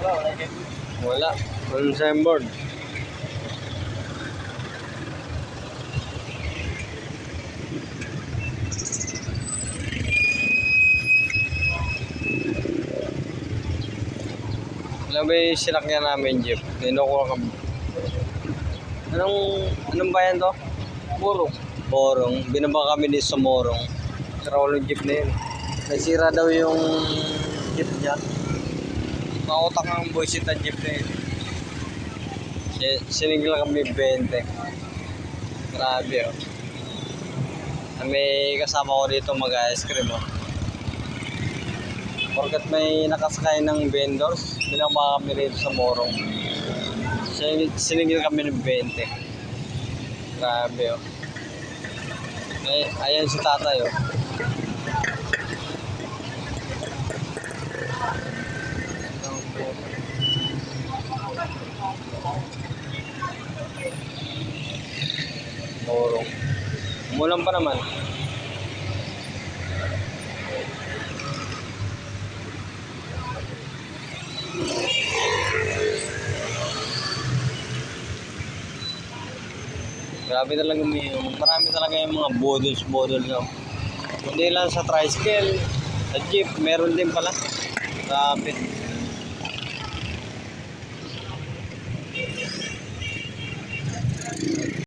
Wala. Walang signboard. Alam ba yung sinakyan namin jeep? Kinukuha kami. Anong bayan to? Burong. Morong. Binaba kami dito sa Morong. Sira ko yung jeep na yun. Nasira daw yung jeep niya. Mautak ang buisit ang jeep na yun. Sinigla kami 20. Grabe oh. May kasama ko dito mag-ice cream oh. Porkat may nakasakay ng vendors, binaba kami rito sa Morong. Sinigil kami ng 20. Grabe oh. Ayan si tatay oh. Morong. Umulan pa naman. Grabe talaga marami talaga yung mga boodles no. Hindi lang sa tricycle, sa jeep, meron din pala. Grabe.